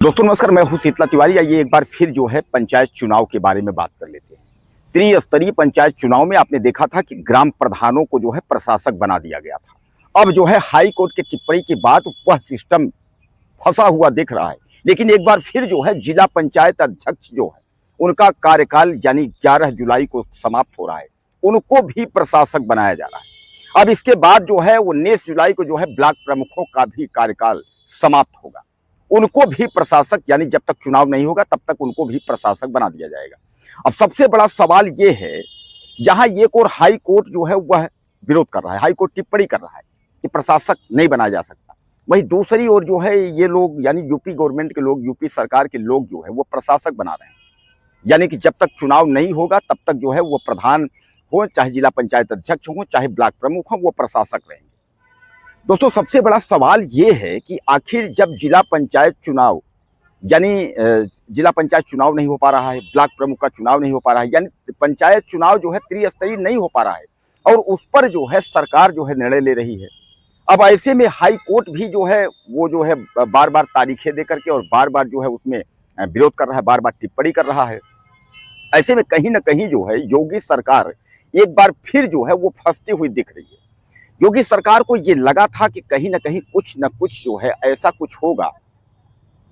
दोस्तों नमस्कार, मैं हूं शीतला तिवारी। आइए एक बार फिर जो है पंचायत चुनाव के बारे में बात कर लेते हैं। त्रिस्तरीय पंचायत चुनाव में आपने देखा था कि ग्राम प्रधानों को जो है प्रशासक बना दिया गया था। अब जो है हाई कोर्ट की टिप्पणी के बाद वह सिस्टम फंसा हुआ दिख रहा है। लेकिन एक बार फिर जो है जिला पंचायत अध्यक्ष जो है उनका कार्यकाल यानी 11 जुलाई को समाप्त हो रहा है, उनको भी प्रशासक बनाया जा रहा है। अब इसके बाद जो है 19 जुलाई को जो है ब्लॉक प्रमुखों का भी कार्यकाल समाप्त होगा, उनको भी प्रशासक यानी जब तक चुनाव नहीं होगा तब तक उनको भी प्रशासक बना दिया जाएगा। अब सबसे बड़ा सवाल ये है, जहां एक और हाई कोर्ट जो है वह विरोध कर रहा है, हाई कोर्ट टिप्पणी कर रहा है कि प्रशासक नहीं बनाया जा सकता, वहीं दूसरी ओर जो है ये लोग यानी यूपी गवर्नमेंट के लोग, यूपी सरकार के लोग जो है वो प्रशासक बना रहे हैं। यानी कि जब तक चुनाव नहीं होगा तब तक जो है वो प्रधान हो, चाहे जिला पंचायत अध्यक्ष हो, चाहे ब्लॉक प्रमुख हो, वो प्रशासक रहेंगे। दोस्तों सबसे बड़ा सवाल ये है कि आखिर जब जिला पंचायत चुनाव यानी जिला पंचायत चुनाव नहीं हो पा रहा है, ब्लॉक प्रमुख का चुनाव नहीं हो पा रहा है, यानी पंचायत चुनाव जो है त्रिस्तरीय नहीं हो पा रहा है और उस पर जो है सरकार जो है निर्णय ले रही है। अब ऐसे में हाई कोर्ट भी जो है वो जो है बार बार तारीखें दे करके और बार बार जो है उसमें विरोध कर रहा है, बार बार टिप्पणी कर रहा है। ऐसे में कहीं ना कहीं जो है योगी सरकार एक बार फिर जो है वो फंसती हुई दिख रही है। योगी सरकार को ये लगा था कि कहीं ना कहीं कुछ न कुछ जो है ऐसा कुछ होगा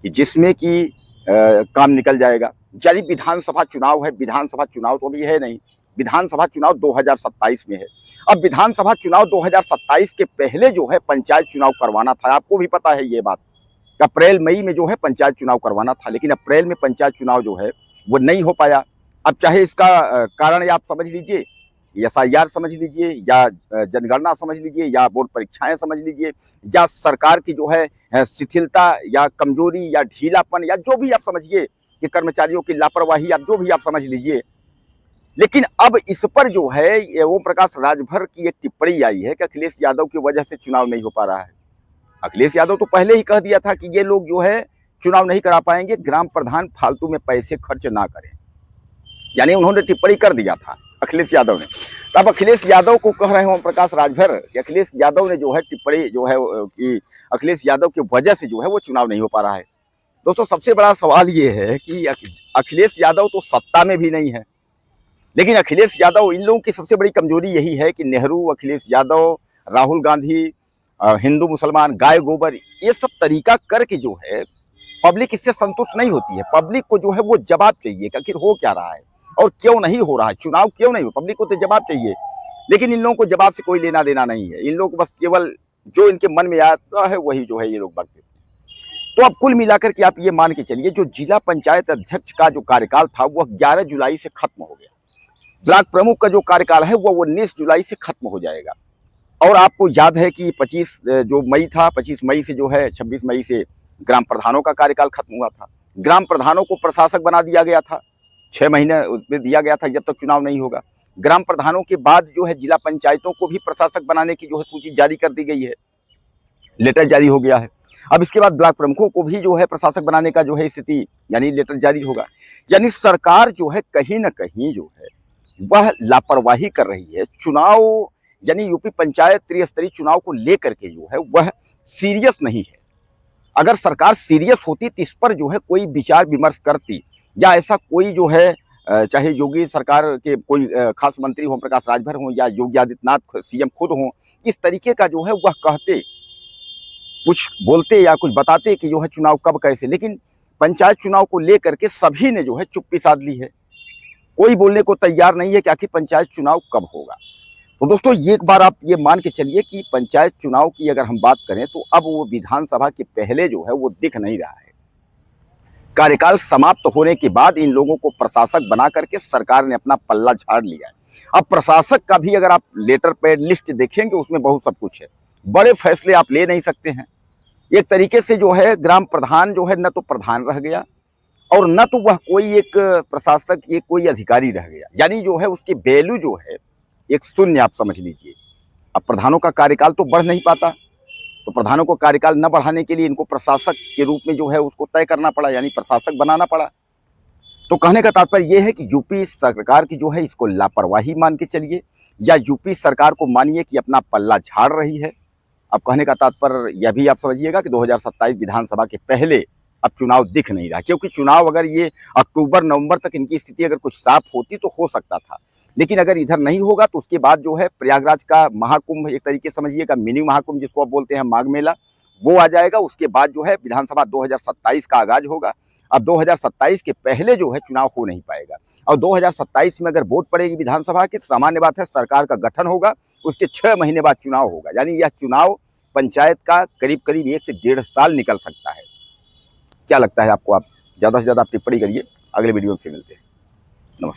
कि जिसमें कि काम निकल जाएगा। यानी विधानसभा चुनाव है, विधानसभा चुनाव तो अभी है नहीं, विधानसभा चुनाव 2027 में है। अब विधानसभा चुनाव 2027 के पहले जो है पंचायत चुनाव करवाना था, आपको भी पता है ये बात। अप्रैल मई में जो है पंचायत चुनाव करवाना था, लेकिन अप्रैल में पंचायत चुनाव जो है वो नहीं हो पाया। अब चाहे इसका कारण आप समझ लीजिए, एसआईआर समझ लीजिए, या जनगणना समझ लीजिए, या बोर्ड परीक्षाएं समझ लीजिए, या सरकार की जो है शिथिलता या कमजोरी या ढीलापन, या जो भी आप समझिए कि कर्मचारियों की लापरवाही, आप जो भी आप समझ लीजिए। लेकिन अब इस पर जो है ओम प्रकाश राजभर की एक टिप्पणी आई है कि अखिलेश यादव की वजह से चुनाव नहीं हो पा रहा है। अखिलेश यादव तो पहले ही कह दिया था कि ये लोग जो है चुनाव नहीं करा पाएंगे, ग्राम प्रधान फालतू में पैसे खर्च ना करें, यानी उन्होंने टिप्पणी कर दिया था अखिलेश यादव ने। तब अखिलेश यादव को कह रहे हैं ओम प्रकाश राजभर कि अखिलेश यादव ने जो है टिप्पणी जो है कि अखिलेश यादव की वजह से जो है वो चुनाव नहीं हो पा रहा है। दोस्तों सबसे बड़ा सवाल ये है कि अखिलेश यादव तो सत्ता में भी नहीं है, लेकिन अखिलेश यादव, इन लोगों की सबसे बड़ी कमजोरी यही है कि नेहरू, अखिलेश यादव, राहुल गांधी, हिंदू मुसलमान, गाय गोबर, ये सब तरीका करके जो है पब्लिक इससे संतुष्ट नहीं होती है। पब्लिक को जो है वो जवाब चाहिए कि आखिर हो क्या रहा है और क्यों नहीं हो रहा है, चुनाव क्यों नहीं हो, पब्लिक को तो जवाब चाहिए। लेकिन इन लोगों को जवाब से कोई लेना देना नहीं है, इन लोगों को बस केवल जो इनके मन में आता है वही जो है ये लोग बकते हैं। तो अब कुल मिलाकर के आप ये मान के चलिए, जो जिला पंचायत अध्यक्ष का जो कार्यकाल था वह 11 जुलाई से खत्म हो गया। ब्लॉक प्रमुख का जो कार्यकाल है वह 19 जुलाई से खत्म हो जाएगा। और आपको याद है कि 25 जो मई था, 25 मई से जो है 26 मई से ग्राम प्रधानों का कार्यकाल खत्म हुआ था। ग्राम प्रधानों को प्रशासक बना दिया गया था, 6 महीने उसमें दिया गया था जब तक चुनाव नहीं होगा। ग्राम प्रधानों के बाद जो है जिला पंचायतों को भी प्रशासक बनाने की जो है सूची जारी कर दी गई है, लेटर जारी हो गया है। अब इसके बाद ब्लॉक प्रमुखों को भी जो है प्रशासक बनाने का जो है स्थिति यानी लेटर जारी होगा। यानी सरकार जो है कहीं ना कहीं जो है वह लापरवाही कर रही है। चुनाव यानी यूपी पंचायत त्रिस्तरीय चुनाव को लेकर के जो है वह सीरियस नहीं है। अगर सरकार सीरियस होती तो इस पर जो है कोई विचार विमर्श करती, या ऐसा कोई जो है चाहे योगी सरकार के कोई खास मंत्री हों, प्रकाश राजभर हों, या योगी आदित्यनाथ सीएम खुद हों, इस तरीके का जो है वह कहते, कुछ बोलते या कुछ बताते कि जो है चुनाव कब कैसे। लेकिन पंचायत चुनाव को लेकर के सभी ने जो है चुप्पी साध ली है, कोई बोलने को तैयार नहीं है कि आखिर पंचायत चुनाव कब होगा। तो दोस्तों एक बार आप ये मान के चलिए कि पंचायत चुनाव की अगर हम बात करें तो अब वो विधानसभा के पहले जो है वो दिख नहीं रहा है। कार्यकाल समाप्त होने के बाद इन लोगों को प्रशासक बना करके सरकार ने अपना पल्ला झाड़ लिया है। अब प्रशासक का भी अगर आप लेटर पैड लिस्ट देखेंगे उसमें बहुत सब कुछ है, बड़े फैसले आप ले नहीं सकते हैं। एक तरीके से जो है ग्राम प्रधान जो है न तो प्रधान रह गया और न तो वह कोई एक प्रशासक, एक कोई अधिकारी रह गया, यानी जो है उसकी वैल्यू जो है एक शून्य आप समझ लीजिए। अब प्रधानों का कार्यकाल तो बढ़ नहीं पाता, तो प्रधानों को कार्यकाल न बढ़ाने के लिए इनको प्रशासक के रूप में जो है उसको तय करना पड़ा, यानी प्रशासक बनाना पड़ा। तो कहने का तात्पर्य यह है कि यूपी सरकार की जो है इसको लापरवाही मान के चलिए, या यूपी सरकार को मानिए कि अपना पल्ला झाड़ रही है। अब कहने का तात्पर्य यह भी आप समझिएगा कि 2027 विधानसभा के पहले अब चुनाव दिख नहीं रहा, क्योंकि चुनाव अगर ये अक्टूबर नवंबर तक इनकी स्थिति अगर कुछ साफ होती तो हो सकता था, लेकिन अगर इधर नहीं होगा तो उसके बाद जो है प्रयागराज का महाकुंभ, एक तरीके समझिएगा मिनी महाकुंभ जिसको आप बोलते हैं, माघ मेला, वो आ जाएगा। उसके बाद जो है विधानसभा 2027 का आगाज होगा। अब 2027 के पहले जो है चुनाव हो नहीं पाएगा, और 2027 में अगर वोट पड़ेगी विधानसभा की तो सामान्य बात है सरकार का गठन होगा, उसके 6 महीने बाद चुनाव होगा। यानी यह चुनाव पंचायत का करीब करीब 1 से 1.5 साल निकल सकता है। क्या लगता है आपको? आप ज़्यादा से ज़्यादा टिप्पणी करिए। अगले वीडियो में फिर मिलते हैं। नमस्कार।